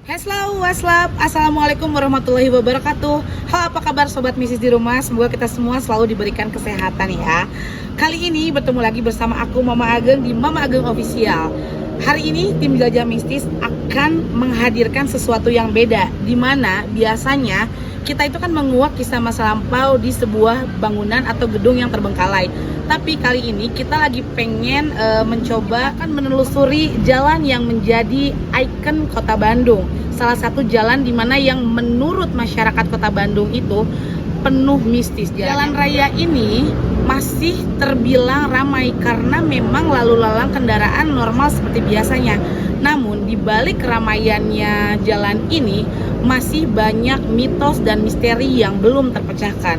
Hello, waslap, assalamualaikum warahmatullahi wabarakatuh. Halo, apa kabar sobat mistis di rumah? Semoga kita semua selalu diberikan kesehatan ya. Kali ini bertemu lagi bersama aku Mama Ageng di Mama Ageng Official. Hari ini tim Gajah Mistis akan menghadirkan sesuatu yang beda, dimana biasanya kita itu kan menguak kisah masa lampau di sebuah bangunan atau gedung yang terbengkalai. Tapi kali ini kita lagi pengen mencoba kan menelusuri jalan yang menjadi ikon kota Bandung. Salah satu jalan dimana yang menurut masyarakat kota Bandung itu penuh mistis. Jalan raya ini masih terbilang ramai karena memang lalu lalang kendaraan normal seperti biasanya. Namun di balik keramaiannya jalan ini masih banyak mitos dan misteri yang belum terpecahkan.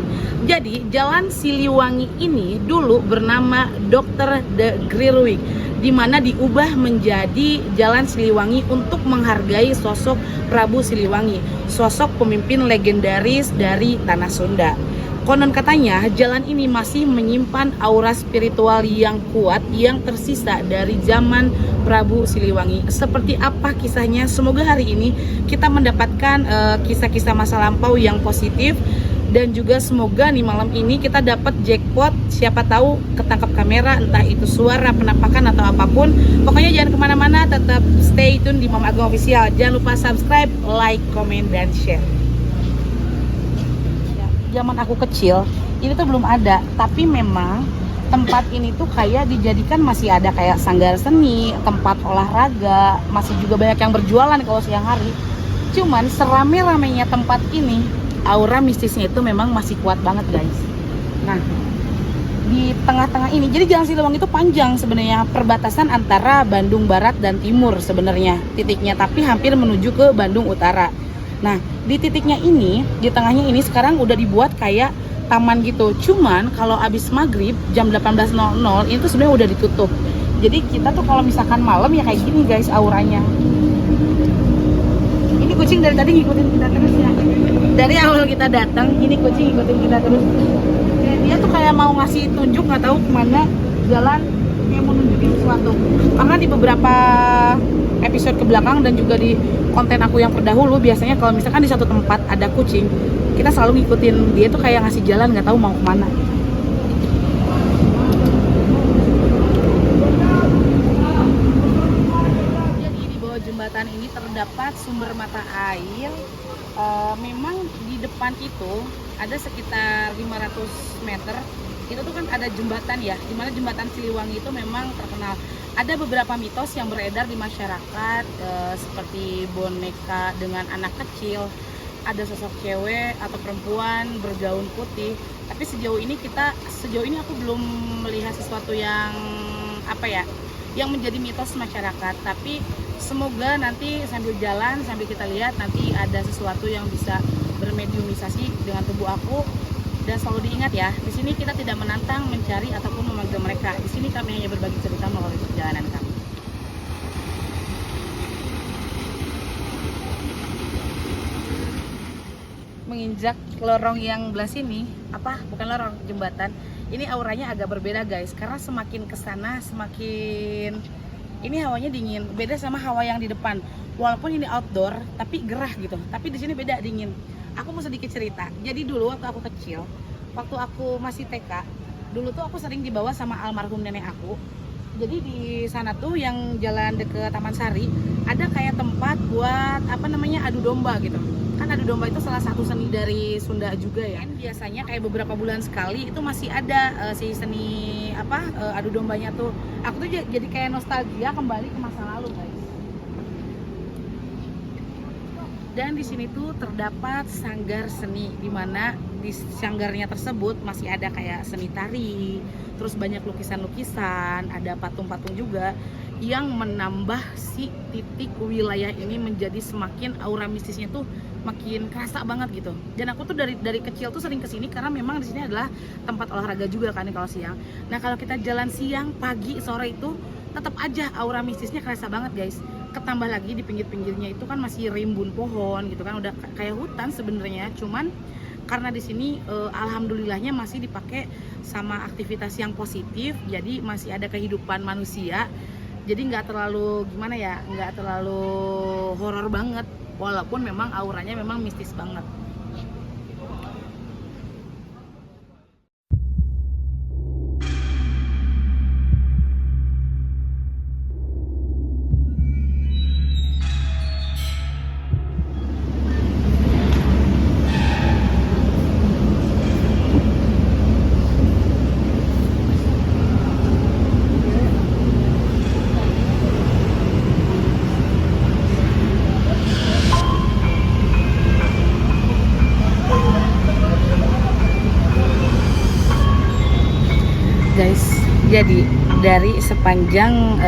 Jadi Jalan Siliwangi ini dulu bernama Dr. De Grilwig, di mana diubah menjadi Jalan Siliwangi untuk menghargai sosok Prabu Siliwangi, sosok pemimpin legendaris dari Tanah Sunda. Konon katanya jalan ini masih menyimpan aura spiritual yang kuat yang tersisa dari zaman Prabu Siliwangi. Seperti apa kisahnya? Semoga hari ini kita mendapatkan kisah-kisah masa lampau yang positif. Dan juga semoga nih malam ini kita dapat jackpot, siapa tahu ketangkap kamera, entah itu suara, penampakan atau apapun. Pokoknya jangan kemana-mana, tetap stay tune di Mama Ageng Official. Jangan lupa subscribe, like, comment, dan share. Zaman aku kecil ini tuh belum ada, tapi memang tempat ini tuh kayak dijadikan masih ada kayak sanggar seni, tempat olahraga, masih juga banyak yang berjualan kalau siang hari. Cuman serame-ramenya tempat ini, aura mistisnya itu memang masih kuat banget guys. Nah, di tengah-tengah ini, jadi Jalan Siliwangi itu panjang sebenarnya, perbatasan antara Bandung Barat dan Timur sebenarnya titiknya, tapi hampir menuju ke Bandung Utara. Nah, di titiknya ini, di tengahnya ini sekarang udah dibuat kayak taman gitu. Cuman kalau abis maghrib jam 18.00 itu sebenarnya udah ditutup. Jadi kita tuh kalau misalkan malam ya kayak gini guys auranya. Ini kucing dari tadi ngikutin kita terus ya. Dari awal kita datang, ini kucing ngikutin kita terus. Dia tuh kayak mau ngasih tunjuk, nggak tahu kemana jalan, kayak mau nunjukin sesuatu. Karena di beberapa episode ke belakang dan juga di konten aku yang terdahulu, biasanya kalau misalkan di satu tempat ada kucing, kita selalu ngikutin dia tuh kayak ngasih jalan, nggak tahu mau kemana. Jadi di bawah jembatan ini terdapat sumber mata air. Memang di depan itu ada sekitar 500 meter itu tuh kan ada jembatan ya, dimana jembatan Siliwangi itu memang terkenal. Ada beberapa mitos yang beredar di masyarakat, seperti boneka dengan anak kecil, ada sosok cewek atau perempuan bergaun putih. Tapi sejauh ini aku belum melihat sesuatu yang yang menjadi mitos masyarakat. Tapi semoga nanti sambil jalan, sambil kita lihat nanti ada sesuatu yang bisa bermediumisasi dengan tubuh aku. Dan selalu diingat ya, di sini kita tidak menantang, mencari ataupun memanggil mereka. Di sini kami hanya berbagi cerita melalui perjalanan kami. Menginjak lorong yang belah sini, bukan lorong, jembatan. Ini auranya agak berbeda guys, karena semakin kesana semakin ini hawanya dingin, beda sama hawa yang di depan. Walaupun ini outdoor, tapi gerah gitu. Tapi di sini beda, dingin. Aku mau sedikit cerita. Jadi dulu waktu aku kecil, waktu aku masih TK, dulu tuh aku sering dibawa sama almarhum nenek aku. Jadi di sana tuh yang jalan deket Taman Sari, ada kayak tempat buat adu domba gitu. Kan adu domba itu salah satu seni dari Sunda juga ya. Biasanya kayak beberapa bulan sekali itu masih ada si seni adu dombanya tuh. Aku tuh jadi kayak nostalgia kembali ke masa lalu guys. Dan di sini tuh terdapat sanggar seni, di mana di sanggarnya tersebut masih ada kayak seni tari, terus banyak lukisan-lukisan, ada patung-patung juga yang menambah si titik wilayah ini menjadi semakin aura mistisnya tuh makin kerasa banget gitu. Dan aku tuh dari kecil tuh sering kesini karena memang di sini adalah tempat olahraga juga kan kalau siang. Nah kalau kita jalan siang, pagi, sore itu tetap aja aura mistisnya kerasa banget guys. Ketambah lagi di pinggir-pinggirnya itu kan masih rimbun pohon gitu kan, udah kayak hutan sebenarnya. Cuman karena di sini alhamdulillahnya masih dipakai sama aktivitas yang positif, jadi masih ada kehidupan manusia. Jadi nggak terlalu nggak terlalu horor banget. walaupun memang auranya memang mistis banget. Guys, jadi dari sepanjang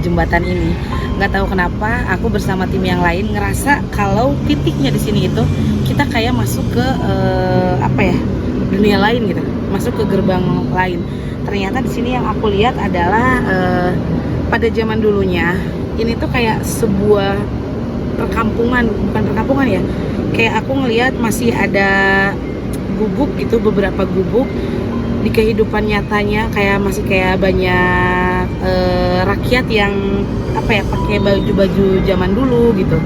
jembatan ini, nggak tahu kenapa aku bersama tim yang lain ngerasa kalau titiknya di sini itu kita kayak masuk ke apa ya, dunia lain gitu, masuk ke gerbang lain. Ternyata di sini yang aku lihat adalah pada zaman dulunya ini tuh kayak sebuah perkampungan, bukan perkampungan ya, kayak aku ngelihat masih ada gubuk gitu, beberapa gubuk di kehidupan nyatanya, kayak masih kayak banyak rakyat yang apa ya, pakai baju-baju zaman dulu gitu.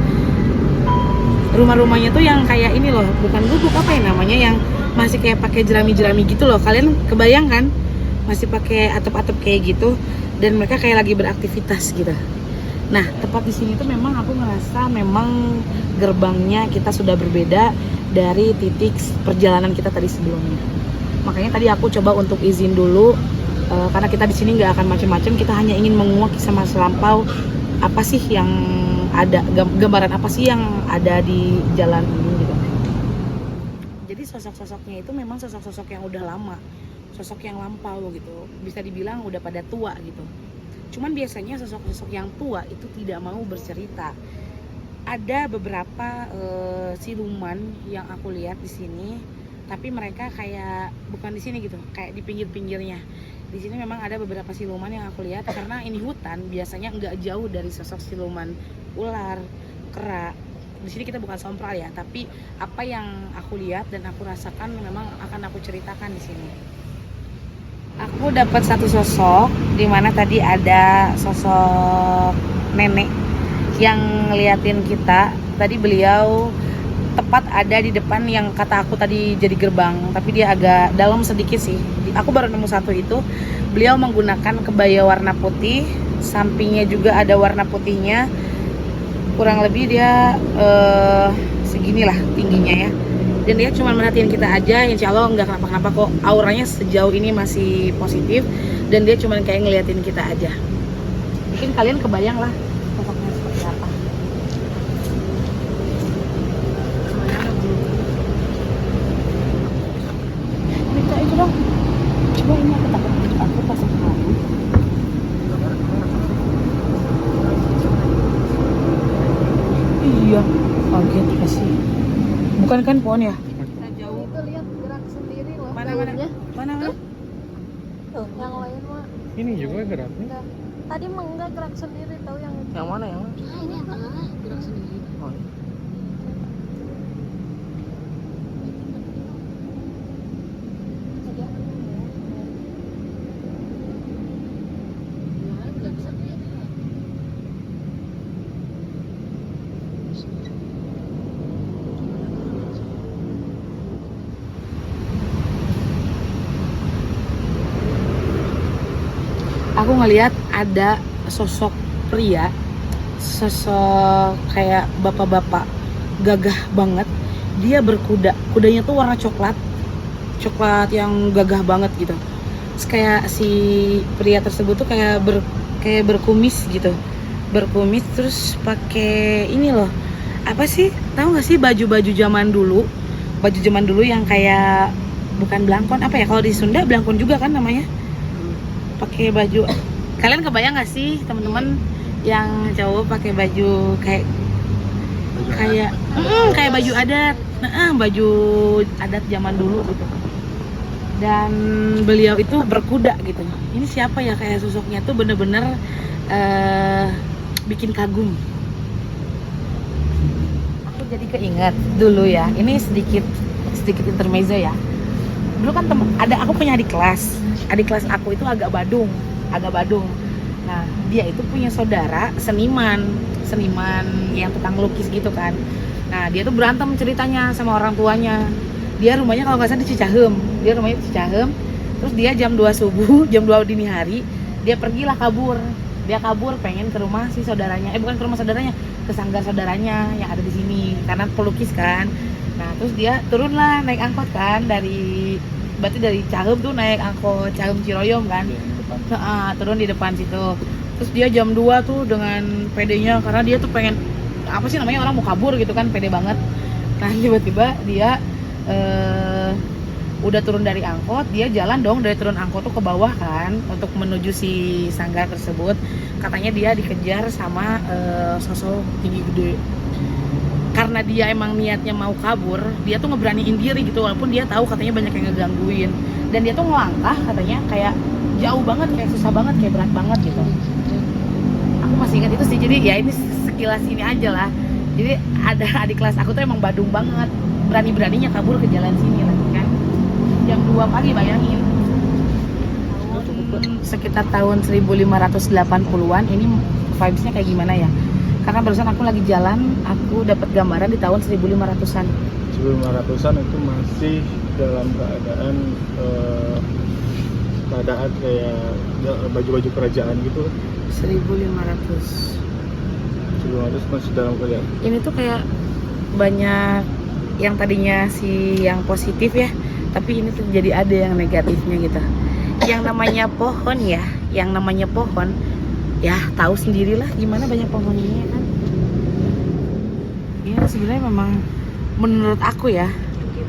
Rumah-rumahnya tuh yang kayak ini loh, bukan gubuk, apa ya namanya, yang masih kayak pakai jerami-jerami gitu loh. Kalian kebayang kan? Masih pakai atap-atap kayak gitu, dan mereka kayak lagi beraktivitas gitu. Nah, tepat di sini tuh memang aku ngerasa memang gerbangnya kita sudah berbeda dari titik perjalanan kita tadi sebelumnya. Makanya tadi aku coba untuk izin dulu, karena kita di sini nggak akan macam-macam, kita hanya ingin menguak kisah masa lampau, apa sih yang ada, gambaran apa sih yang ada di jalan ini gitu. Jadi sosok-sosoknya itu memang sosok-sosok yang udah lama, sosok yang lampau gitu, bisa dibilang udah pada tua gitu. Cuman biasanya sosok-sosok yang tua itu tidak mau bercerita. Ada beberapa siluman yang aku lihat di sini, tapi mereka kayak bukan di sini gitu, kayak di pinggir-pinggirnya. Di sini memang ada beberapa siluman yang aku lihat, karena ini hutan, biasanya nggak jauh dari sosok siluman ular, kera. Di sini kita bukan sompral ya, tapi apa yang aku lihat dan aku rasakan memang akan aku ceritakan di sini. Aku dapat satu sosok, di mana tadi ada sosok nenek yang ngeliatin kita. Tadi beliau tepat ada di depan yang kata aku tadi jadi gerbang, tapi dia agak dalam sedikit sih. Aku baru nemu satu itu. Beliau menggunakan kebaya warna putih, sampingnya juga ada warna putihnya. Kurang lebih dia seginilah tingginya ya. Dan dia cuma merhatiin kita aja, insya Allah nggak kenapa-kenapa kok. Auranya sejauh ini masih positif, dan dia cuma kayak ngeliatin kita aja. Mungkin kalian kebayang lah sosoknya seperti apa. Minta itu dong. Coba ini aku takut, aku pasang kamu. Iya, kaget kasih. Bukan kan pohon ya? Kita jauh itu lihat gerak sendiri loh. Mana? Tuh, yang lain mah. Ini juga geraknya. Enggak. Tadi mah enggak gerak sendiri, tahu yang itu. Yang mana yang? Ah, ini yang tengah gerak sendiri. Oh. Aku ngelihat ada sosok pria, sosok kayak bapak-bapak gagah banget. Dia berkuda, kudanya tuh warna coklat yang gagah banget gitu. Terus kayak si pria tersebut tuh kayak berkumis gitu, berkumis terus pakai ini loh, apa sih, tahu nggak sih baju zaman dulu yang kayak bukan belangkon, apa ya, kalau di Sunda belangkon juga kan namanya. Pakai baju, kalian kebayang nggak sih teman-teman yang cowok pakai baju kayak baju adat, baju adat zaman dulu gitu. Dan beliau itu berkuda gitu. Ini siapa ya, kayak sosoknya tuh bener-bener bikin kagum. Aku jadi keinget dulu ya. Ini sedikit intermezzo ya. Dulu kan aku punya adik kelas aku itu agak badung. Nah, dia itu punya saudara seniman yang tukang lukis gitu kan. Nah dia tuh berantem ceritanya sama orang tuanya. Dia rumahnya kalau nggak salah di Cicahem. Dia rumahnya di Cicahem. Terus dia jam 2 subuh, jam 2 dini hari, dia pergilah kabur. Dia kabur pengen ke rumah si saudaranya. Bukan ke rumah saudaranya, ke sanggar saudaranya yang ada di sini karena pelukis kan. Nah terus dia turunlah naik angkot kan berarti dari Cicahem tuh naik angkot Cicahem Ciroyom kan. Turun di depan situ. Terus dia jam 2 tuh dengan pedenya karena dia tuh pengen apa sih namanya, orang mau kabur gitu kan, pede banget. Nah tiba-tiba dia udah turun dari angkot, dia jalan dong dari turun angkot tuh ke bawah kan untuk menuju si sanggar tersebut. Katanya dia dikejar sama sosok tinggi gede. Karena dia emang niatnya mau kabur, dia tuh ngeberaniin diri gitu walaupun dia tahu katanya banyak yang ngegangguin. Dan dia tuh ngelangkah katanya kayak jauh banget, kayak susah banget, kayak berat banget gitu. Aku masih ingat itu sih, jadi ya ini sekilas ini aja lah. Jadi ada adik kelas aku tuh emang badung banget, berani-beraninya kabur ke jalan sini lagi kan. Jam 2 pagi bayangin. Sekitar tahun 1580-an, ini vibes-nya kayak gimana ya? Karena barusan aku lagi jalan, aku dapat gambaran di tahun 1500-an. 1500-an itu masih dalam keadaan kayak baju-baju kerajaan gitu. 1500 masih dalam keadaan. Ini tuh kayak banyak yang tadinya si yang positif ya, tapi ini tuh jadi ada yang negatifnya gitu. Yang namanya pohon ya, ya tahu sendirilah gimana banyak pohon ini kan. Ya sebenarnya memang menurut aku ya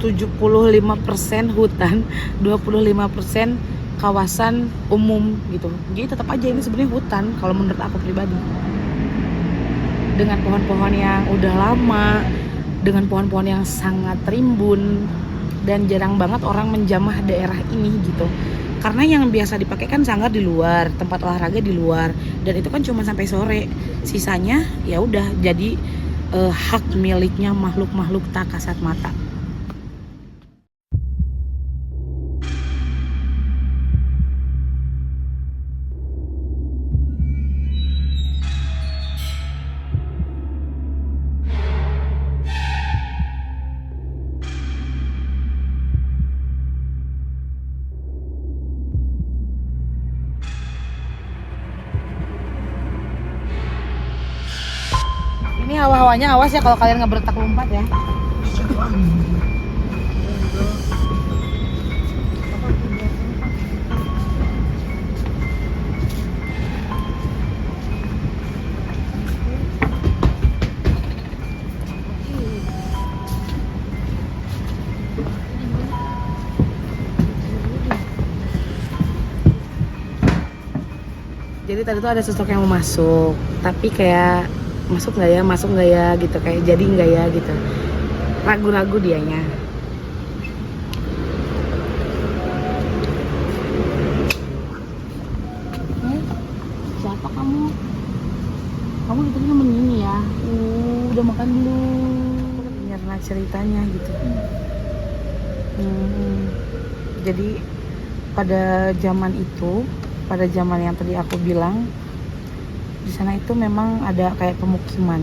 75% hutan, 25% kawasan umum gitu. Jadi tetap aja ini sebenarnya hutan kalau menurut aku pribadi. Dengan pohon-pohon yang udah lama, dengan pohon-pohon yang sangat rimbun, dan jarang banget orang menjamah daerah ini gitu. Karena yang biasa dipakai kan sanggar di luar, tempat olahraga di luar, dan itu kan cuma sampai sore. Sisanya ya udah jadi hak miliknya makhluk-makhluk tak kasat mata. Ini hawa-hawanya awas ya kalau kalian ngebertak lompat ya. Jadi tadi tuh ada sosok yang mau masuk, tapi kayak masuk nggak ya gitu, kayak jadi nggak ya gitu, ragu-ragu dianya. Siapa kamu di sini nemenin ini ya? Udah makan belum? Nyerna ceritanya gitu. Jadi pada zaman yang tadi aku bilang, di sana itu memang ada kayak pemukiman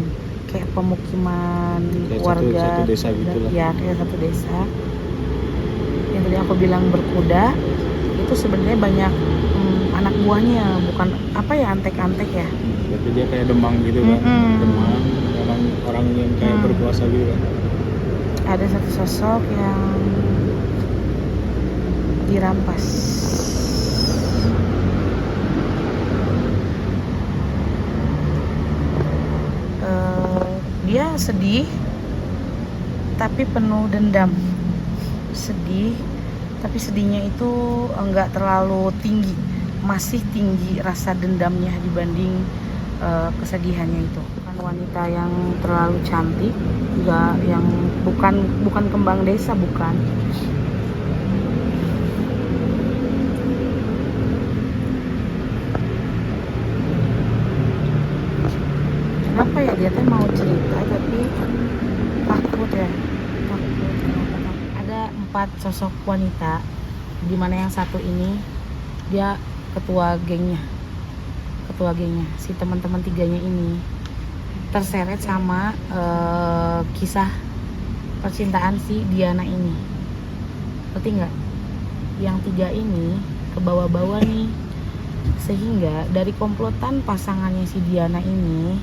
warga, satu desa gitu lah. Ya kayak satu desa. Yang tadi aku bilang berkuda itu sebenarnya banyak anak buahnya, bukan apa ya, antek-antek ya. Berarti dia kayak Demang gitu kan. Demang, orang yang kayak berkuasa gitu kan. Ada satu sosok yang dirampas. Dia sedih tapi penuh dendam. Sedih tapi sedihnya itu enggak terlalu tinggi, masih tinggi rasa dendamnya dibanding kesedihannya itu. Bukan wanita yang terlalu cantik, enggak, yang bukan kembang desa, bukan. Kenapa ya dia teh mau cerita tapi takut ya, Ada 4 sosok wanita, dimana yang satu ini dia ketua gengnya, si teman-teman 3-nya ini. terseret sama kisah percintaan si Diana ini. Ngerti nggak? Yang 3 ini ke bawah-bawah nih, sehingga dari komplotan pasangannya si Diana ini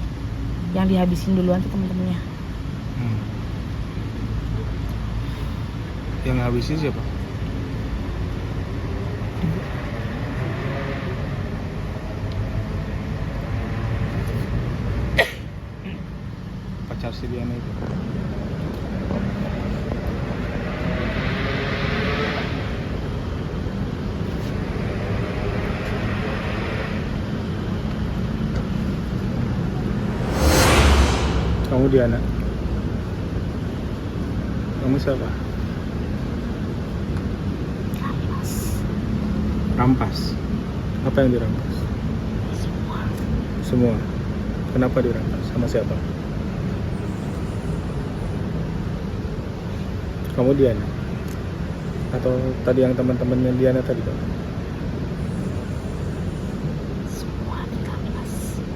yang dihabisin duluan tuh temen-temennya. Yang habisin siapa? Pacar si Diana itu. Kamu Diana. Kamu siapa? Rampas. Apa yang dirampas? Semua. Kenapa dirampas? Sama siapa? Kamu Diana? Atau tadi yang teman-temannya Diana tadi kan?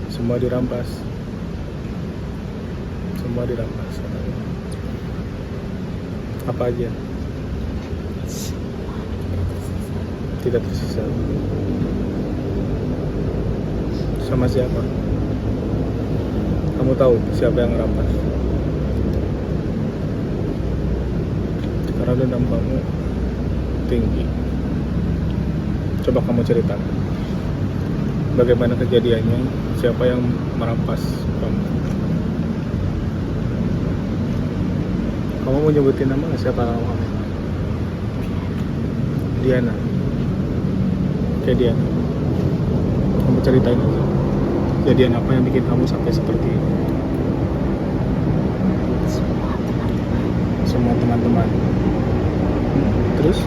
Semua dirampas. Semua dirampas. Apa aja? Tidak tersisa. Sama siapa? Kamu tahu siapa yang rampas? Karena dendam kamu tinggi. Coba kamu ceritakan bagaimana kejadiannya, siapa yang merampas kamu. Kamu mau nyebutin nama nggak? Siapa nama kamu? Diana. Kayak Diana. Kamu ceritain aja. Kejadian apa yang bikin kamu sampai seperti ini? Semua teman-teman. Terus?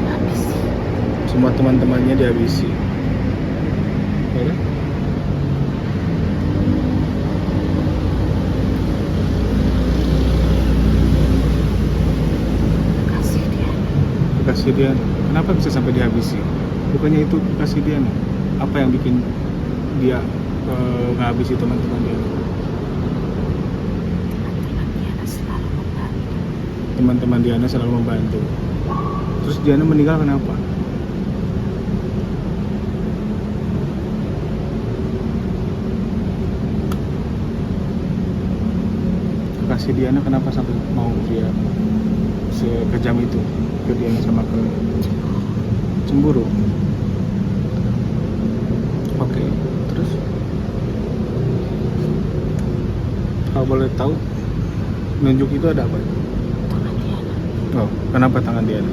Semua teman-temannya dihabisi. Ya kan? Kasih dia. Kenapa bisa sampai dihabisi? Bukannya itu kasih dia. Apa yang bikin dia ngehabisi teman-teman dia? Teman-teman Diana selalu membantu. Terus Diana meninggal kenapa? Kasih Diana kenapa sampai mau dia sekejam itu ke Diana sama ke cemburu? Oke, terus kalau boleh tahu nunjuk itu ada apa? Tangan Diana. Oh, kenapa tangan Diana?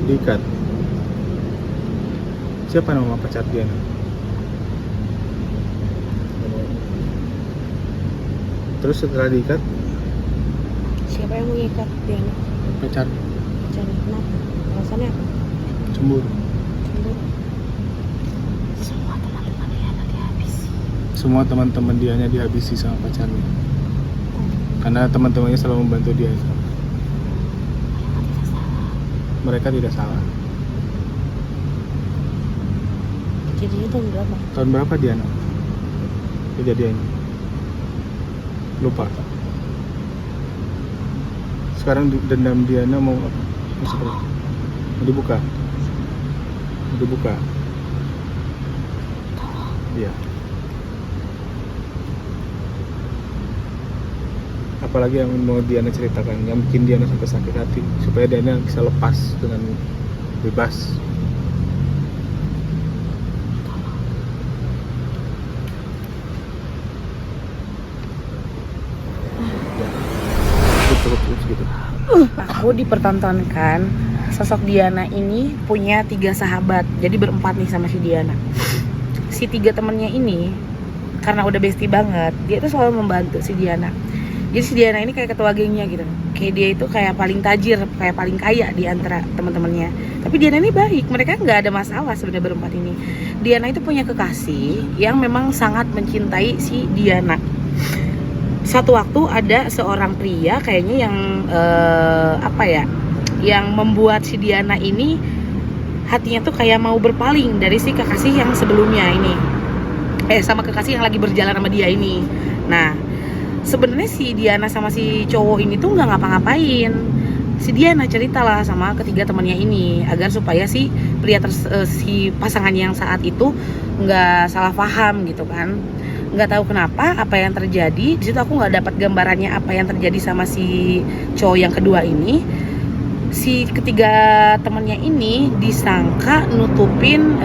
Diikat. Siapa nama pacar Diana? Terus setelah diikat, Siapa yang mengikat Diana? pacar Jadi kenapa? Alasannya apa? cemburu. Semua teman-teman Diana dihabisi. Semua teman-teman Dianya dihabisi sama pacarnya. Karena teman-temannya selalu membantu dia. Mereka tidak salah. Kejadiannya tahun berapa? Tahun berapa Diana kejadiannya? Lupa. Sekarang dendam Diana mau apa? Mau seperti apa? Mau dibuka? Mau dibuka? Iya. Apalagi yang mau Diana ceritakan, yang bikin Diana sampai sakit hati, supaya Diana bisa lepas dengan bebas. Cukup gitu. Aku dipertontonkan sosok Diana ini punya 3 sahabat, jadi berempat nih sama si Diana. Si 3 temennya ini karena udah bestie banget, dia tuh selalu membantu si Diana. Jadi si Diana ini kayak ketua gengnya gitu. Kayak dia itu kayak paling tajir, kayak paling kaya di antara teman-temannya. Tapi Diana ini baik, mereka nggak ada masalah sebenarnya berempat ini. Diana itu punya kekasih yang memang sangat mencintai si Diana. Satu waktu ada seorang pria kayaknya yang yang membuat si Diana ini hatinya tuh kayak mau berpaling dari si kekasih yang sebelumnya ini. sama kekasih yang lagi berjalan sama dia ini. Nah, sebenarnya si Diana sama si cowok ini tuh nggak ngapa-ngapain. Si Diana cerita lah sama ketiga temannya ini agar supaya si si pasangannya yang saat itu nggak salah paham gitu kan. Nggak tahu kenapa apa yang terjadi di situ, aku nggak dapat gambarannya apa yang terjadi sama si cowok yang kedua ini. Si ketiga temannya ini disangka nutupin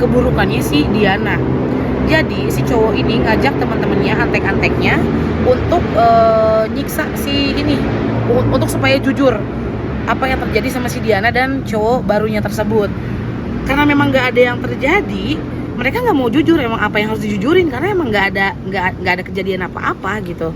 keburukannya si Diana. Jadi si cowok ini ngajak teman-temannya, antek-anteknya untuk nyiksa si ini, untuk supaya jujur apa yang terjadi sama si Diana dan cowok barunya tersebut. Karena memang nggak ada yang terjadi, mereka nggak mau jujur emang apa yang harus dijujurin, karena emang nggak ada kejadian apa-apa gitu.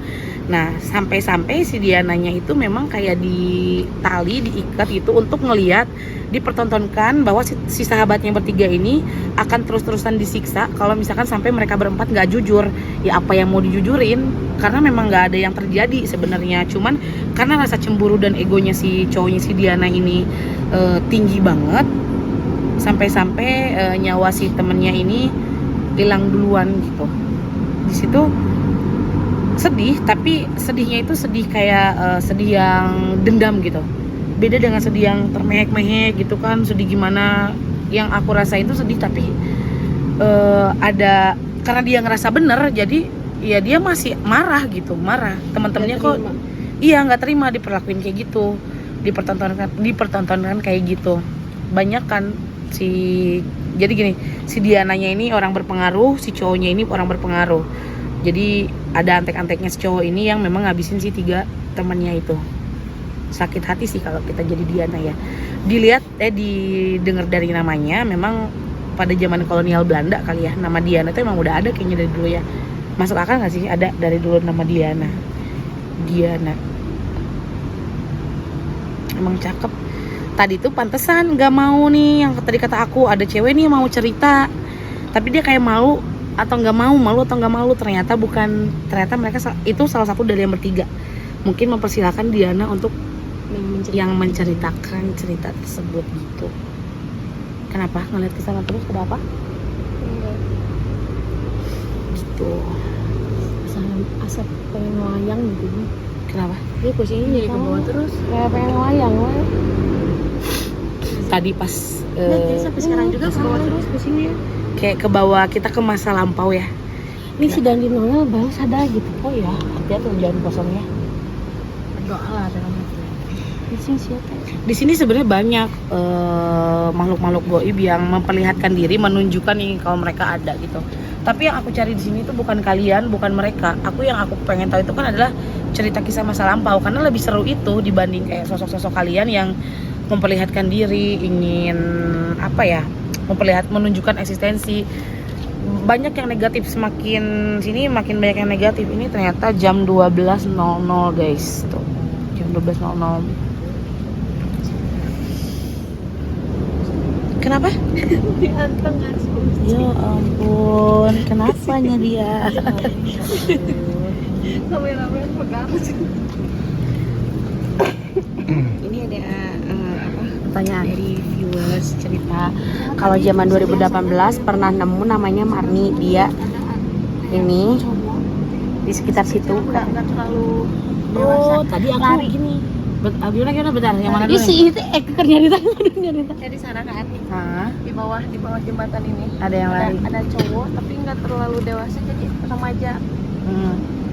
Nah, sampai-sampai si Diananya itu memang kayak diikat itu untuk ngelihat, dipertontonkan bahwa si sahabatnya bertiga ini akan terus-terusan disiksa kalau misalkan sampai mereka berempat nggak jujur. Ya apa yang mau dijujurin, karena memang nggak ada yang terjadi sebenarnya, cuman karena rasa cemburu dan egonya si cowoknya si Diana ini tinggi banget, sampai-sampai nyawa si temennya ini hilang duluan gitu. Di situ sedih, tapi sedihnya itu sedih kayak sedih yang dendam gitu. Beda dengan sedih yang termehek-mehek gitu kan, sedih gimana. Yang aku rasain itu sedih tapi ada, karena dia ngerasa bener, jadi ya dia masih marah gitu, marah. Teman-temannya kok iya nggak terima diperlakuin kayak gitu, dipertontonkan kayak gitu. Banyak kan jadi gini, si Diananya ini orang berpengaruh, si cowoknya ini orang berpengaruh. Jadi ada antek-anteknya si cowok ini yang memang ngabisin si tiga temannya itu. Sakit hati sih kalau kita jadi Diana ya. Dilihat didengar dari namanya, memang pada zaman kolonial Belanda kali ya, nama Diana itu emang udah ada kayaknya dari dulu ya. Masuk akal nggak sih ada dari dulu nama Diana? Emang cakep. Tadi tuh pantesan nggak mau nih, yang tadi kata aku ada cewek nih mau cerita, tapi dia kayak malu atau nggak malu atau nggak malu, ternyata mereka itu salah satu dari yang bertiga mungkin mempersilahkan Diana untuk yang menceritakan cerita tersebut gitu. Kenapa ngeliat ke sana terus, ada apa gitu? Asap pengen ngelayang gitu. Kenapa Ini kucingnya jadi ke bawah terus kayak pengen ngelayang. tadi pas Jadi sampai sekarang juga ke bawah terus kucingnya. kayak ke bawah, kita ke masa lampau ya. Ini si Dandi Noel baru sadar gitu. Oh ya, Hati-hati jangan kosongnya. berdoa lah dalam hati. Di sini siapa? Di sini sebenarnya banyak makhluk-makhluk goib yang memperlihatkan diri, menunjukkan nih kalau mereka ada gitu. Tapi yang aku cari di sini tuh bukan kalian, bukan mereka. Yang aku pengen tahu itu kan adalah cerita kisah masa lampau, karena lebih seru itu dibanding kayak sosok-sosok kalian yang memperlihatkan diri, ingin menunjukkan eksistensi. Banyak yang negatif, semakin sini makin banyak yang negatif. Ini ternyata jam 12.00 guys, tuh jam 12.00. Kenapa? Dianteng harus. Ya ampun, kenapanya dia? Kameramen pegang. Ini ada pertanyaan dari viewers cerita kalau zaman 2018 pernah nemu namanya Marni, dia ini di sekitar situ nggak terlalu dewasa. Tadi aku lari gini. Gimana bentar, yang mana Tadi dulu? sih itu nyarita Di sana kan Hah? di bawah jembatan ini Ada yang lari. ada cowok tapi nggak terlalu dewasa, jadi remaja,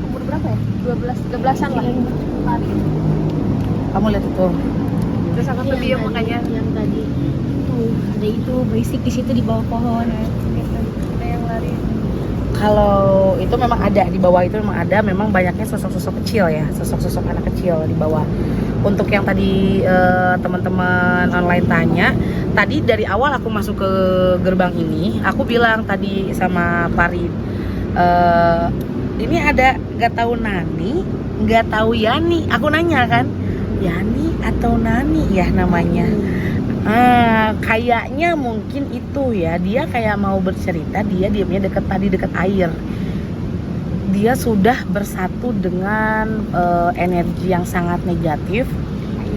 umur berapa ya, 12-13an lah, lari. Kamu lihat itu? Terus aku tuh diem, makanya yang tadi tuh ada itu berisik di situ di bawah pohon. ada yang lari. Kalau itu memang ada di bawah, itu memang ada, memang banyaknya sosok-sosok kecil ya, sosok-sosok anak kecil di bawah. Untuk yang tadi teman-teman online tanya, tadi dari awal aku masuk ke gerbang ini, aku bilang tadi sama Farid, ini ada nggak tahu Nani, nggak tahu Yani. Aku nanya kan, Yani atau Nani ya namanya. Kayaknya mungkin itu ya, dia kayak mau bercerita, dia diamnya dekat air. Dia sudah bersatu dengan energi yang sangat negatif.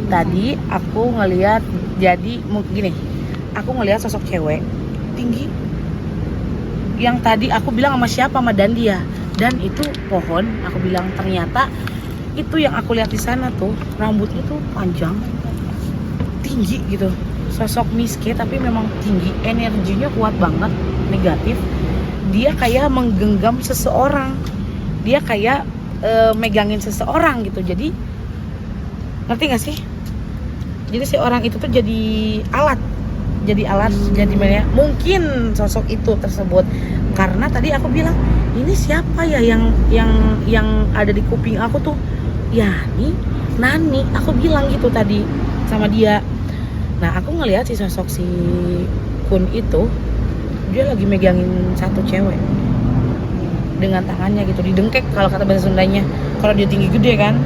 Tadi aku ngelihat, jadi gini, aku ngelihat sosok cewek tinggi, yang tadi aku bilang sama siapa, sama Dandia. Dan itu pohon, aku bilang ternyata itu yang aku lihat di sana tuh rambutnya tuh panjang, tinggi gitu. Sosok Miske tapi memang tinggi, energinya kuat banget, negatif. Dia kayak menggenggam seseorang, dia kayak megangin seseorang gitu. Jadi ngerti gak sih? Jadi si orang itu tuh jadi alat, jadi mungkin sosok itu tersebut. Karena tadi aku bilang ini siapa ya yang ada di kuping aku tuh, ya nih Nani, aku bilang gitu tadi sama dia. Nah aku ngelihat si sosok si Kun itu dia lagi megangin satu cewek dengan tangannya gitu, didengkek kalau kata bahasa Sundanya. Kalau dia tinggi gede kan,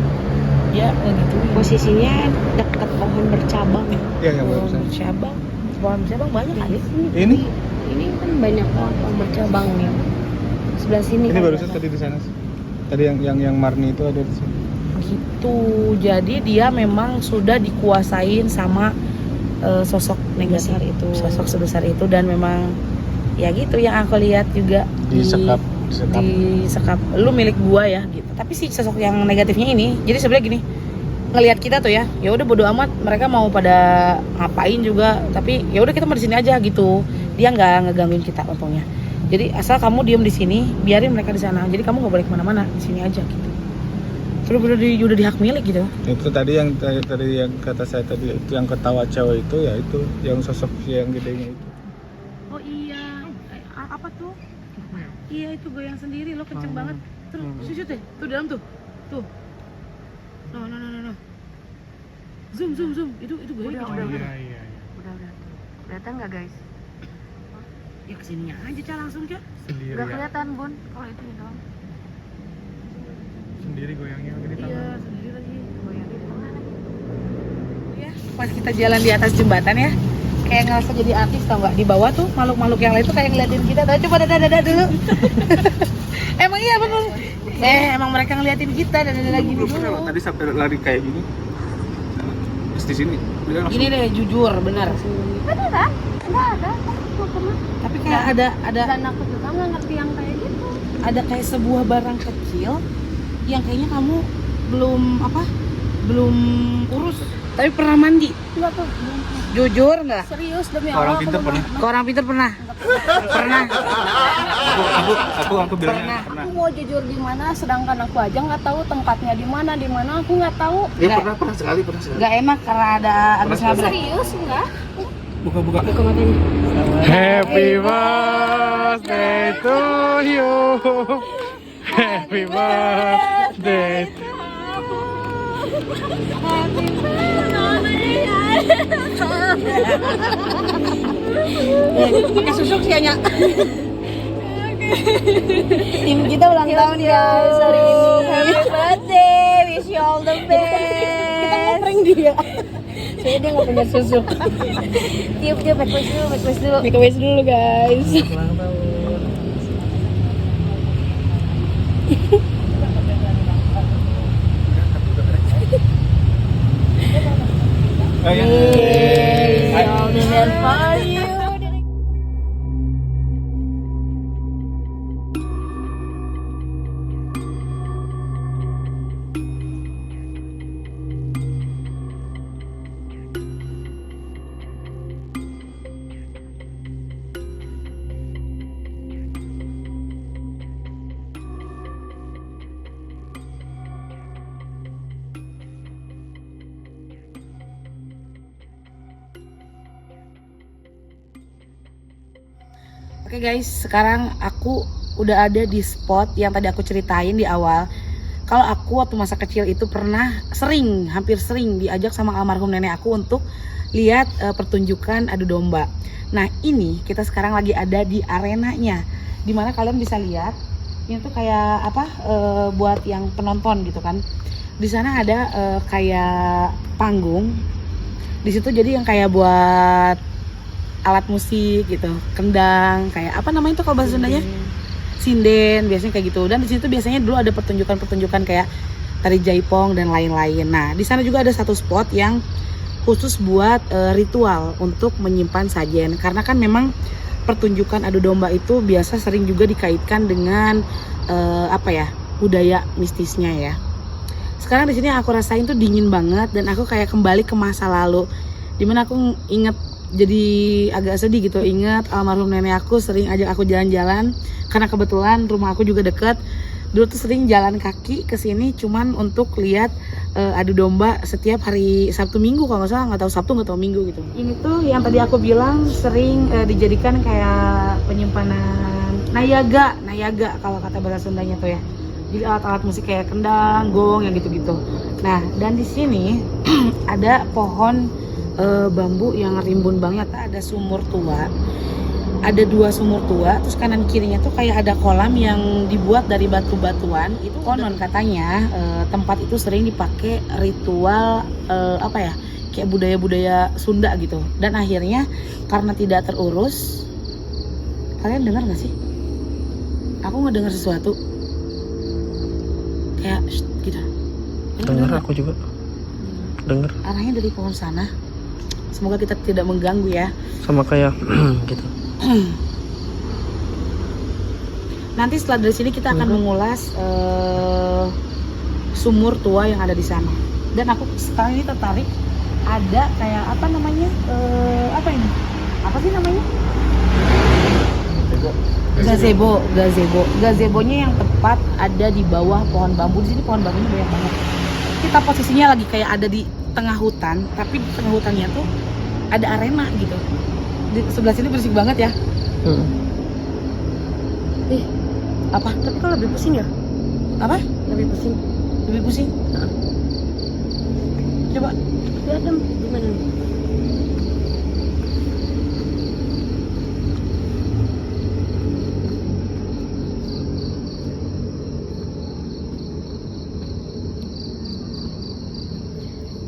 dia gitu. Posisinya dekat pohon bercabang. Iya, yang barusan. Pohon bercabang banyak kali. Ini kan banyak pohon bercabang nih. Sebelah sini. Ini kan barusan ada. tadi di sana sih. Tadi yang Marni itu ada di sini. Gitu. Jadi dia memang sudah dikuasain sama sosok negatif itu. Sosok sebesar itu, dan memang ya gitu yang aku lihat juga Disekap. disekap. Lu milik gua ya gitu. Tapi si sosok yang negatifnya ini, jadi sebenarnya gini, ngelihat kita tuh ya udah bodo amat mereka mau pada ngapain juga, tapi ya udah kita mau di sini aja gitu. Dia nggak ngegangguin kita untungnya. Jadi asal kamu diem di sini, biarin mereka di sana. Jadi kamu nggak boleh kemana-mana, di sini aja gitu. Terus udah di hak milik gitu. Itu tadi yang kata saya tadi, itu yang ketawa cewek itu, ya itu yang sosok yang gedenya itu. Oh iya, apa tuh? Iya itu goyang sendiri, lo kenceng banget. Terus susut deh, tuh dalam tuh. No. Zoom. Itu goyang. Udah. Kelihatan nggak guys? Ya kesininya aja Ca, langsung Ca. Sendiri Nggak ya. kelihatan Bun, kalau itu doang. Sendiri goyangnya ini Iya, sendiri lagi. Goyangnya di mana? Ya, pas kita jalan di atas jembatan ya, kayak ngerasa jadi artis tau nggak? Di bawah tuh makhluk-makhluk yang lain tuh kayak ngeliatin kita. Tau, coba dada dulu. Emang iya bener. Emang mereka ngeliatin kita dada gini dulu. Tadi sampai lari kayak gini. Terus di sini. Dia langsung. Gini deh, jujur bener. Nggak ada. Tapi kayak ada Dan aku juga nggak ngerti yang kayak gitu. ada kayak sebuah barang kecil yang kayaknya kamu belum urus, tapi pernah mandi. Enggak tuh. Jujur nggak? Serius demi Orang Allah. pintar pernah. Ke orang pintar pernah. Aku bilangnya pernah. Aku mau jujur gimana, sedangkan aku aja nggak tahu tempatnya di mana aku nggak tahu. Ya pernah sekali. Nggak enak karena ada abis nabrak. Serius enggak? Buka. Buka matanya. Happy birthday to you. Happy birthday. Pakai susuk sih hanya. Tim kita ulang tahun guys hari ini. Happy birthday, wish you all the best. Kita ngeprank dia. Saya dia nggak punya susu. Tiup dia make wish dulu guys. Wish all the best for you. Oke guys, sekarang aku udah ada di spot yang tadi aku ceritain di awal. Kalau aku waktu masa kecil itu pernah hampir sering diajak sama almarhum nenek aku untuk lihat pertunjukan adu domba. Nah ini kita sekarang lagi ada di arenanya, dimana kalian bisa lihat ini tuh kayak buat yang penonton gitu kan. Di sana ada kayak panggung. Di situ jadi yang kayak buat alat musik gitu, kendang, kayak apa namanya itu kalau bahasa Sundanya? Sinden, biasanya kayak gitu. Dan di situ biasanya dulu ada pertunjukan kayak tari jaipong dan lain-lain. Nah, di sana juga ada satu spot yang khusus buat ritual untuk menyimpan sajen. Karena kan memang pertunjukan adu domba itu biasa sering juga dikaitkan dengan budaya mistisnya ya. Sekarang di sini aku rasain tuh dingin banget dan aku kayak kembali ke masa lalu, dimana aku inget, jadi agak sedih gitu, ingat almarhum nenek aku sering ajak aku jalan-jalan karena kebetulan rumah aku juga deket. Dulu tuh sering jalan kaki ke sini cuman untuk lihat adu domba setiap hari Sabtu Minggu kalau nggak salah, nggak tahu Sabtu nggak tahu Minggu gitu. Ini tuh yang tadi aku bilang sering dijadikan kayak penyimpanan nayaga kalau kata bahasa Sundanya tuh ya. Jadi alat-alat musik kayak kendang, gong yang gitu-gitu. Nah, dan di sini ada pohon bambu yang rimbun banget. Ada sumur tua, ada 2 sumur tua, terus kanan kirinya tuh kayak ada kolam yang dibuat dari batu-batuan. Itu konon katanya tempat itu sering dipakai ritual kayak budaya-budaya Sunda gitu. Dan akhirnya karena tidak terurus, kalian dengar nggak sih? Aku nggak dengar sesuatu kayak gitu. Dengar, aku juga dengar. Arahnya dari pohon sana. Semoga kita tidak mengganggu ya. Sama kayak gitu. Nanti setelah dari sini kita akan mengulas sumur tua yang ada di sana. Dan aku sekarang ini tertarik ada kayak apa namanya? Apa ini? Apa sih namanya? Gazebo-nya yang tepat ada di bawah pohon bambu. Di sini pohon bambunya banyak banget. Kita posisinya lagi kayak ada di tengah hutan, tapi di tengah hutannya tuh ada arena gitu. Di sebelah sini berisik banget ya. Apa? Tapi kalau lebih pusing ya? Apa? Lebih pusing. Lebih pusing? Coba. Tapi adem gimana?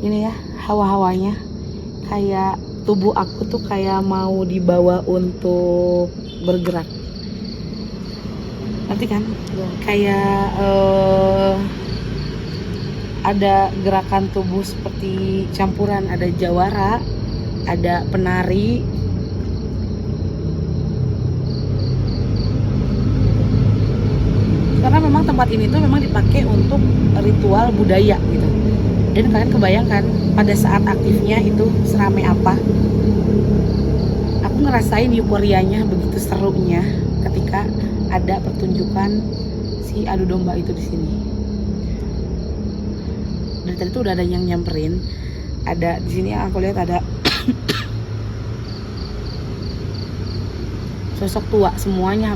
Ini ya hawa-hawanya, kayak tubuh aku tuh kayak mau dibawa untuk bergerak. Nanti kan kayak ada gerakan tubuh seperti campuran, ada jawara, ada penari. Karena memang tempat ini tuh memang dipakai untuk ritual budaya gitu. Dan kalian kebayangkan pada saat aktifnya itu seramai apa? Aku ngerasain euforianya, begitu serunya ketika ada pertunjukan si adu domba itu di sini. Dan tadi tuh udah ada yang nyamperin. Ada di sini aku lihat ada sosok tua, semuanya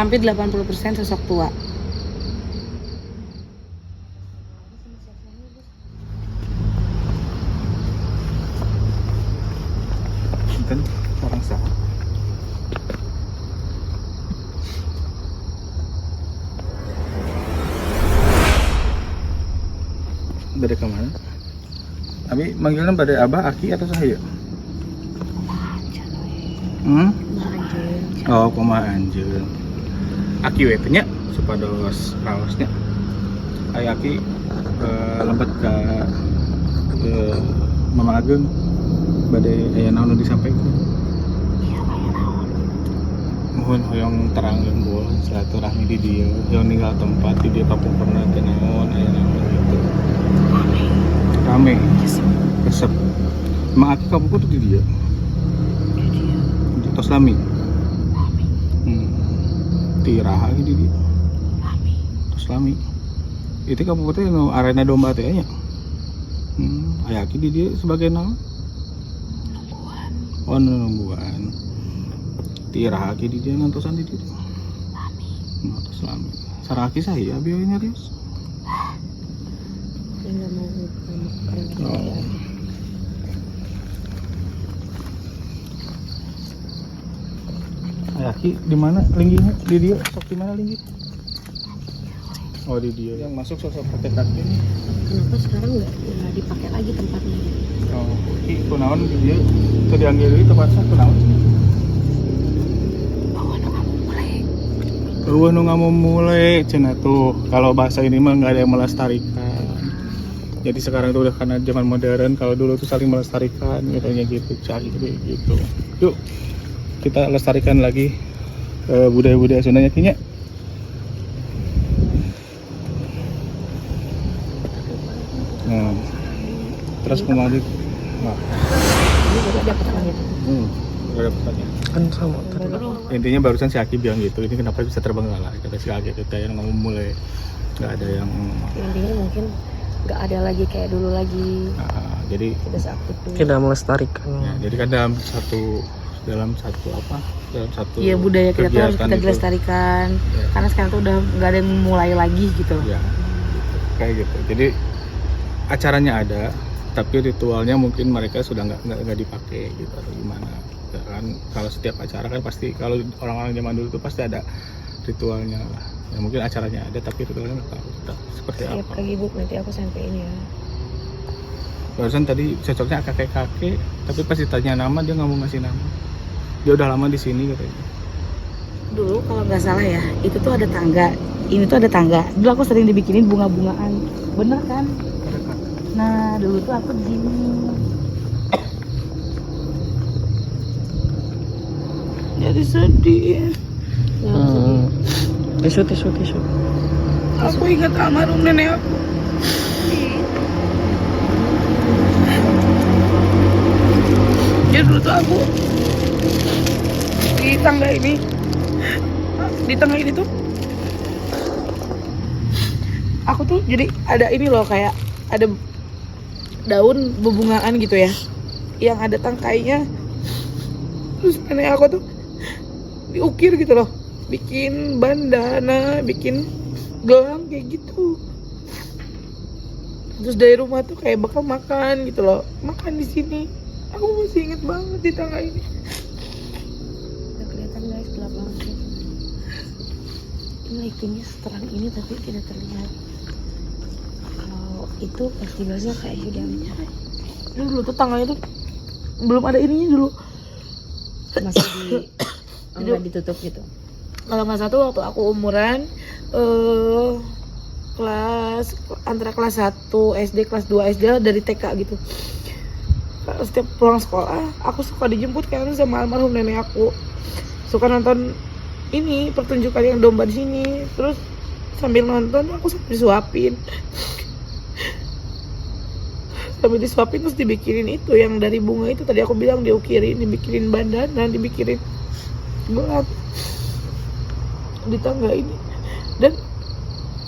hampir 80% sosok tua. Kan orang sah. Dari kemana? Abi manggilnya pada Abah, Aki atau saya? Oh, kumaha anjeun. Aki we teh nya supados raosnya. Aya Aki lempet ka Mama Ageng bade aya naon nu disampaikan. Mohon hoyong terangkeun bol silaturahmi di dieu, yang ninggal tempat di dieu kapungkurna teh naon aya naon gitu. Rame. Resep. Emang Aki kapungkur di dieu. Tos lami. Tiraha di dieu. Tos lami. Itu kapungkur teh nu arena domba teh nya. Aya Aki di dieu sebagai naon? Oh, nungguan. Tiraha Aki di dia ngantosan di dia. Ngantos lami. Saraki saya bieu nyarios. Enggak mau keren. Oh. Aki di mana linggihnya? Di dia sok di mana linggih? Oh, di dia. Yang masuk sosok pakai kaki ini. Kenapa sekarang nggak dipakai lagi tempatnya? Oh, Ki kunaon di dia? Tadi anggil itu pasang kunaon? Eueuh nu ngamumule cenah tuh. Kalau bahasa ini mah nggak ada yang melestarikan. Jadi sekarang tuh udah karena zaman modern, kalau dulu tuh saling melestarikan katanya gitu, cari gitu. Yuk. kita lestarikan lagi budaya-budaya Sundanya Kinya. Nah, terus kembali. Nah, ada pertanyaan. Kan sama tadi. Intinya barusan si Aki bilang gitu, ini kenapa bisa terbang lah, kata si Aki kita yang ngomong mulai nggak ada yang Intinya mungkin nggak ada lagi kayak dulu lagi, jadi tidak seaktif dulu. Kita melestarikan. ya, jadi kan dalam satu Iya, budaya kita tuh harus kegiatan kita itu, dilestarikan. Ya. Karena sekarang tuh udah nggak ada yang mulai lagi gitu. ya gitu. Kayak gitu. Jadi acaranya ada, tapi ritualnya mungkin mereka sudah nggak dipakai gitu atau gimana. Ya kan kalau setiap acara kan pasti, kalau orang-orang zaman dulu tuh pasti ada ritualnya lah. Ya mungkin acaranya ada tapi ritualnya nggak tahu seperti Siap apa. Kak Ibu, nanti aku sampein ya. Barusan tadi cocoknya kakek-kakek, tapi pas ditanya nama dia nggak mau ngasih nama. Dia udah lama di sini katanya. Dulu kalau nggak salah ya, itu tuh ada tangga. Ini tuh ada tangga. Dulu aku sering dibikinin bunga-bungaan. Bener kan? Nah, dulu tuh aku di sini. Jadi sedih. Tisu. Aku ingat almarhum nenek aku. Jadi dulu tuh aku di tangga ini tuh aku tuh jadi ada ini loh, kayak ada daun bebungaan gitu ya, yang ada tangkainya. Terus nenek aku tuh diukir gitu loh, bikin bandana, bikin gelang kayak gitu. Terus dari rumah tuh kayak bakal makan gitu loh, makan di sini. Aku masih inget banget di tangga ini. Udah kelihatan guys, gelap banget. Ini lightingnya seterang ini tapi tidak terlihat. Kalau itu pasti biasanya kayak hidangnya. Dulu tuh tangganya tuh belum ada ininya dulu. Masih nggak ditutup gitu. Kalau nggak satu waktu aku umuran antara kelas 1 SD, kelas 2 SD dari TK gitu. Setiap pulang sekolah aku suka dijemput kan sama almarhum nenek aku. Suka nonton ini pertunjukan yang domba di sini. Terus sambil nonton aku sambil disuapin. Sambil disuapin terus dibikinin itu yang dari bunga itu tadi aku bilang, diukirin, dibikinin bandana, dibikinin gelang di tangga ini. Dan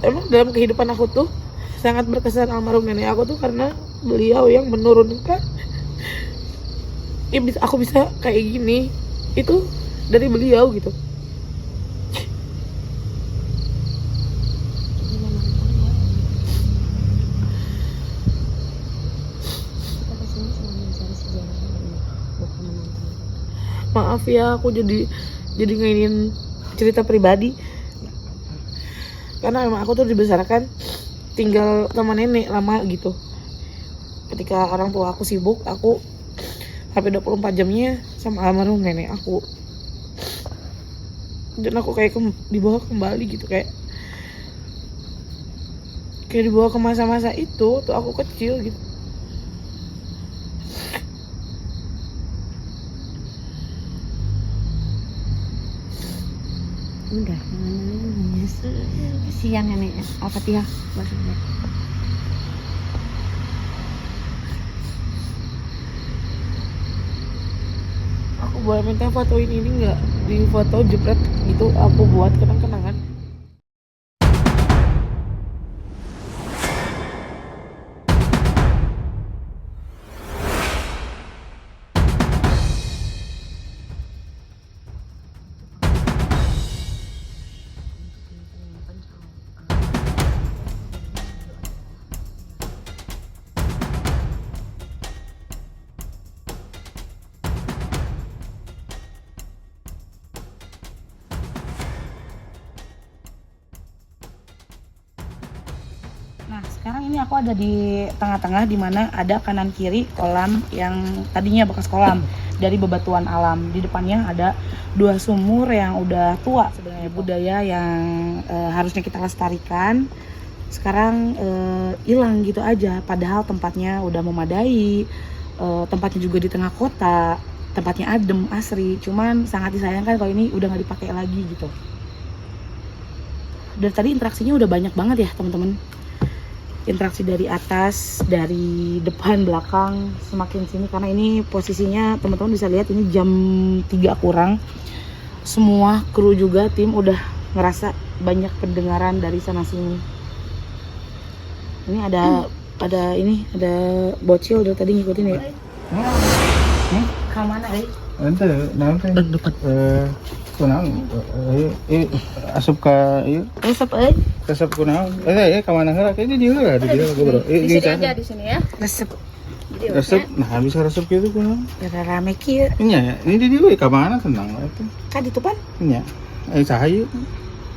emang dalam kehidupan aku tuh sangat berkesan almarhum nenek aku tuh karena beliau yang menurunkan ya, aku bisa kayak gini itu dari beliau gitu. Kita kesini cuma mencari sejarahnya ini, bukan menonton. Maaf ya, aku jadi ngainin cerita pribadi karena emang aku tuh dibesarkan tinggal sama nenek lama gitu. Ketika orang tua aku sibuk, aku sampai 24 jamnya sama almarhum nenek aku. Dan aku kayak dibawa kembali gitu, kayak dibawa ke masa-masa itu tuh aku kecil gitu. Udah, siang nenek. Al-Fatihah. Maksudnya. Aku boleh minta fotoin ini nggak? Di foto jepret gitu aku buat kenang-kenangan. Nah, sekarang ini aku ada di tengah-tengah di mana ada kanan kiri kolam yang tadinya bekas kolam dari bebatuan alam. Di depannya ada 2 sumur yang udah tua sebenarnya, budaya yang harusnya kita lestarikan. Sekarang hilang gitu aja, padahal tempatnya udah memadai, tempatnya juga di tengah kota. tempatnya adem, asri. Cuman sangat disayangkan kalau ini udah nggak dipakai lagi gitu. Dari tadi interaksinya udah banyak banget ya teman-teman. Interaksi dari atas, dari depan, belakang, semakin sini karena ini posisinya teman-teman bisa lihat ini jam 3 kurang. Semua kru juga tim udah ngerasa banyak pendengaran dari sana sini. Ini ada bocil udah tadi ngikutin ya. Ke mana, Ente, nanti depan. kunang asup ka ieu Resep euy. resep kunang ka mana heula kayaknya di heula di dia bro Di sini aja di sini ya. Resep resep nah bisa resep gitu kunang gara rame kieu. nya ya ini di dia ka mana tenang atuh Ka ditu pan nya saha ieu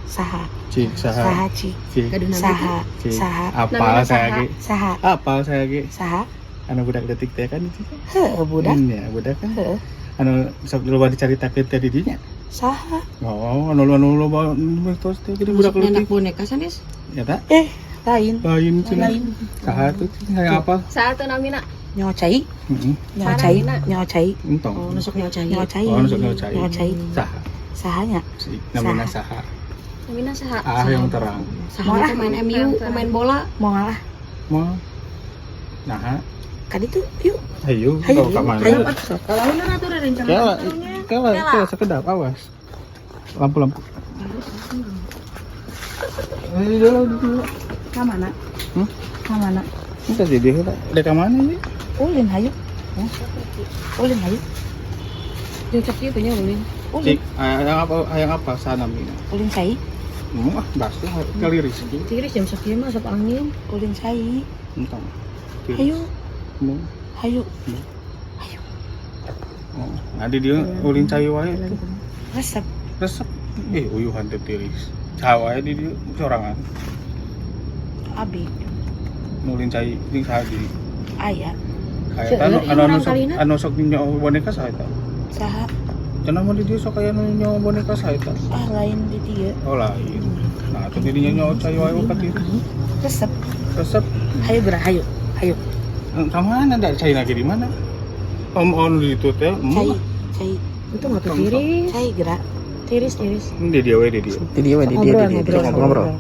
saha? cik saha Saha ci. cik Saha. cik Saha. apal saya ge Saha. apal saya ge Saha. anu budak detik teh kan itu Heuh budak. nya budak kan Heuh. anu sok loba dicaritakeun teh di dinya Saha. oh anu loba terus teh jadi budak Anak leutik boneka sanes. ya tak Lain. lain cenah Lain. saha tuh kayak apa Saat tuh namina. Nyawa cai. heeh Nyawa cai. Sarangina. Nyawa cai. entong Oh, nusuk nyawa cai. Nyawa cai. oh nusuk cai Nyawa cai. saha Sahanya. si namanya saha Namina saha. yang terang Sama pemain MU, pemain bola. Mau ngalah. mau nah Ka ditu yuk. ayo Hayu. ka mana Hayu. Kalau bener atuh udah rencana. kela sekedap awas lampu ini dulu Ka mana? Hmm? Ka mana? ini kan jadi heula dek ka mana ini Ulin hayu. Ulin hayu. Jeung cek ieu punya ulin. cik Ulin. hayang apa sana mina Ulin cai. pasti kali rezeki Tiris jam sekieu mah asap angin. Ulin cai. entong Hayu. Mau. Hayu. Oh, adi dia ulin cai wae tuh. Resep. Resep uyuhan teh tiris. Cai wae di dia sorangan. Abi. Ulin cai jeung saha di. Aya. Aya anu sok nyawa boneka saha eta? Saha. Cenah mah di dia sok aya nu nyawa boneka saha eta? Lain di dia. Oh lain. Nah, teh dinya nyawa cai wae ka tiris. Resep. Resep Hayu gerak hayu. Hayu. ka mana da cai lagi di mana? Om di itu teh. Cai. Cai. Itu mah tuh tiris. Cai gerak. Tiris. Di dia we di dia. Di dia, di dia, di dia. Ngobrol.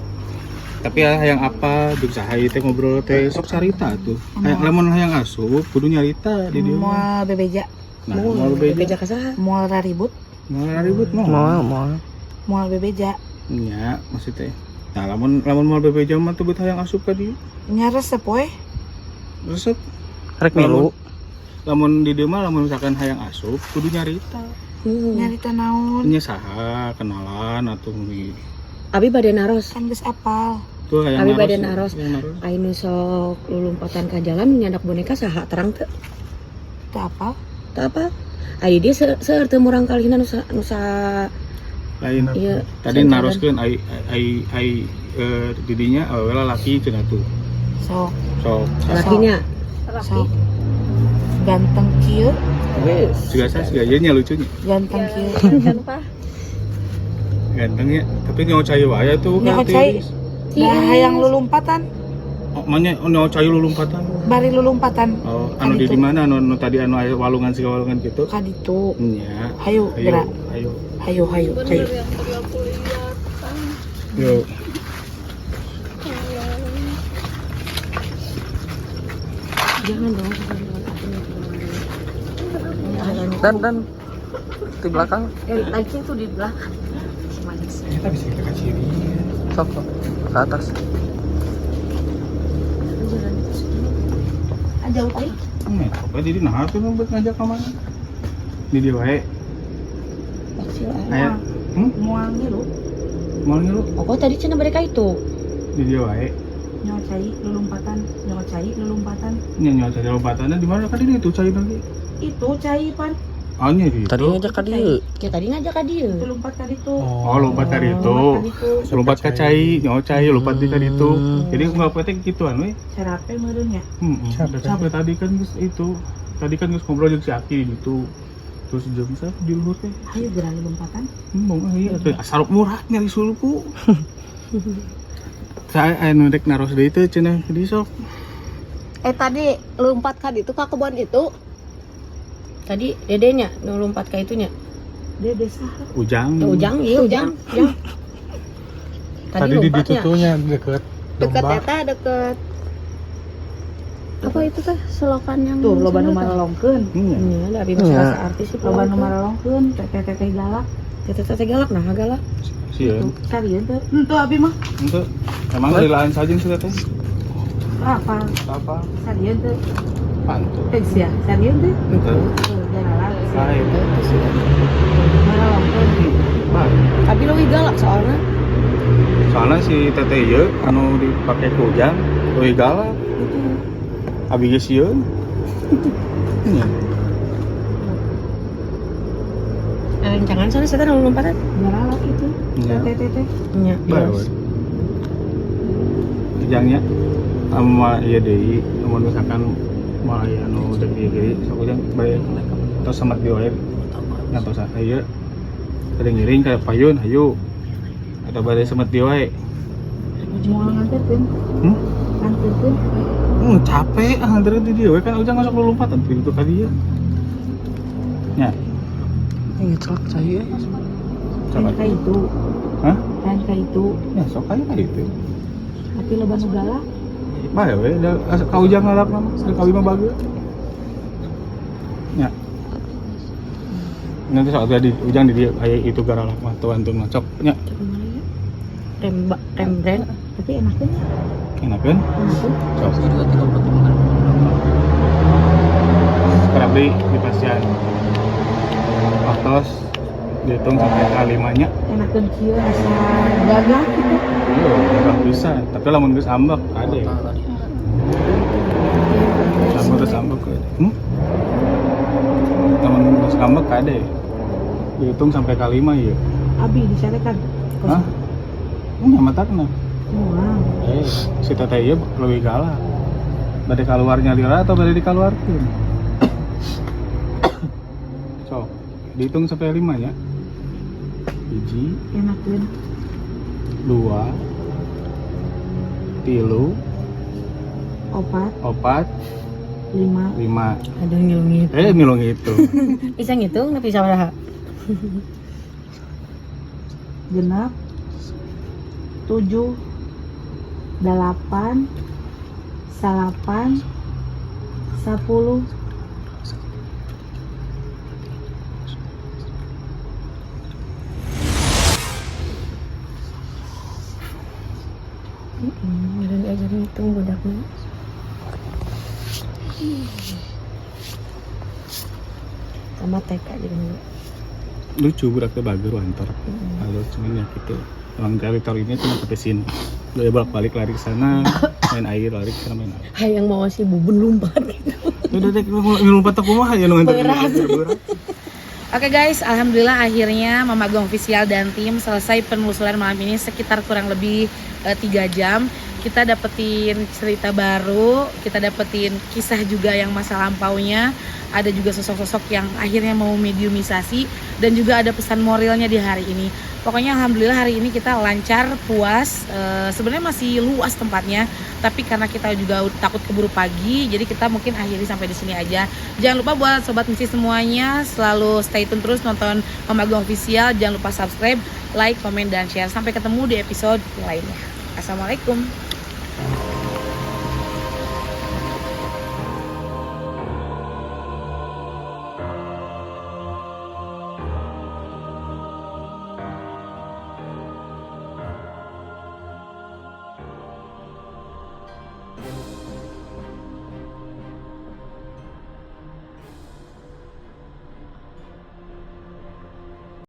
Tapi hayang apa jeung saha ieu teh ngobrol teh sok carita tuh. Hayang lamun hayang asup kudu nyarita di dieu. Moal bebeja. Nah, mau bebeja. Beja ka saha? Moal raribut. Mau ribut mah. Mau. Moal bebeja. Nya maksud teh. Nah, lamun mau bebeja mah teu beut hayang asup ka dieu. Nya resep we. Resep Rek milu. lamun di dieu mah lamun misalkan hayang asup kudu nyarita. Nyarita naon? Nya saha kenalan atuh mi. Abi bade naros. Kan geus apal. Tuh hayang Abi naros, bade naros. hayang naros. Ainu sok lulumpatan ka jalan nyandak boneka saha terang teu? Teu apal. Teu apa? Ai dia seueur teu murang kalina nusa Lain. Iya. Tadi naroskeun ai didinya awewe lalaki cenah tuh. Sok. Sok. lakinya. Sok. Ganteng kieu. Siga ieu nya lucunya. Ganteng kieu. Gantengnya, tapi nyawa cai wae tuh. Nyawa cai. Dah hayang lulumpatan. Oh, manya nyawa cai lulumpatan. Bari lulumpatan. Oh, anu di mana anu tadi anu aya walungan siga walungan gitu. Ka ditu. Nya. Hayu gerak. Ayo. Hayu hayu. Hayu. Yo. Jangan dong. Dan di belakang. Lagi tuh di belakang. Si manis. Kita bisa ke kiri. Sok ke atas. Jauh teh. Apa jadi nah tuh buat ngajak ke mana? Di dia wae. Aya. Moal ngilu. Mau ngilu Oh tadi cenah mereka itu. di dia wae. Nyawa cai lulumpatan. Nyawa cai lulumpatan. Nya nyawa cai lulumpatannya di mana kan ini tuh cai lagi. Itu cai pan. Oh nya di. Tadi ngajak ka dieu. Kayak tadi ngajak ka dieu. Lulumpat ka ditu. Oh, lompat tadi itu. Itu. Lompat ka cai, nyawa cai lompat di tadi itu. Jadi enggak petek gituan we. Serape meureun nya. Sampai tadi kan geus itu. Tadi kan geus ngobrol jeung si Aki gitu. Terus jam satu di luhur teh. Hayu gerak lulumpatan. Mau ieu teh asarop murah nyari sulpu. Saya anu dek naros deui teh cenah di sok. Tadi lompat kan itu ke kebun itu. Tadi dedenya nu lompat ka itunya. Dede saha? Ujang. Ujang, iya Ujang. Ujang. Tadi di lompatnya. ditutunya deket Deket domba. eta deket apa itu teh selokan yang Tuh loba nu sana teh? maralongkeun. Iya. Iya, ada abi Iya. rasa artis sih Loba nu maralongkeun, teteh galak. Teteh galak nah galak. Sieun. Sarieun teh. Henteu abi mah. Itu emang lilaan saja sudah teh. Apa? Apa? Sarieun teh. Pantu. Sia, sarieun teh. Itu. Tuh, jangan Lain. maralongkeun. Bah. Tapi lebih galak soalnya. Soalnya si teteh ieu anu dipake ku Ujang leuwih galak. Abi geus sieun. Iya. Rencangan soalnya saya nu lompatan. Galak itu. Iya. Teteh. Iya. Bae. Ujangnya sama ieu deui, mun misalkan mau aya anu deuk ieu deui, sok Ujang bae tos semet di wae. Ngantos ieu ada ngiring kayak payun, hayu. Ada bade semet di wae. Mau nganterkeun. Hmm? Nganterkeun. Capek nganterin di dia we kan Ujang masuk lompatan itu ka dieu. Nya, Ini celak saya. coba. Kan itu. Hah? Kan itu. Ya sok aya ka ditu. Tapi loba nu galak. Bae we da ka Ujang ngalap mah, sekali mah bageut. Nya. Nanti soal di Ujang di dia aya itu garalak mah tuan tuh mah cok nya. Rembrandt. Tapi enakeun. Enakeun? Enakeun. Cok. Juga 30 bulan. Kerap di pasian. Waktos dihitung sampai kalimanya. Enakeun kieu asa gagah gitu. Iya, gak bisa. Tapi lamun geus ambek ade. Lamun geus ambek ade. Lamun geus ambek ade. Dihitung sampai kalima ieu. Abi disarekan. Hah? Matakna. Wah. Si teteh ieu leuwih galak. Bade kaluarnya lila atau bade dikaluarkeun? Sok, dihitung sampai 5 ya. 1, Enakeun. 2, 3, Opat, 4, 5. 5. Aduh ngilungit. Milong itu. Bisa ngitung tapi sabaraha? Genap 7 8 salapan 10 Udah diajarin ngitung budaknya. Sama TK jadi dulu. Lucu budak teh bager antar. Halo cuman ya gitu. Orang teritorinya cuma sampai sini. Dia bolak-balik lari ke sana, main air, lari ke sana main air. Hayang mau si bubun lompat gitu. Udah deh, lompat aku mah ya nonton. Oke guys, alhamdulillah akhirnya Mama Agung Official dan tim selesai penelusuran malam ini sekitar kurang lebih 3 jam. Kita dapetin cerita baru, kita dapetin kisah juga yang masa lampaunya, ada juga sosok-sosok yang akhirnya mau mediumisasi, dan juga ada pesan moralnya di hari ini. Pokoknya alhamdulillah hari ini kita lancar, puas. Sebenarnya masih luas tempatnya, tapi karena kita juga takut keburu pagi, jadi kita mungkin akhiri sampai di sini aja. Jangan lupa buat sobat misi semuanya selalu stay tune terus nonton Mama Agung Official. Jangan lupa subscribe, like, komen, dan share. Sampai ketemu di episode lainnya. Assalamualaikum.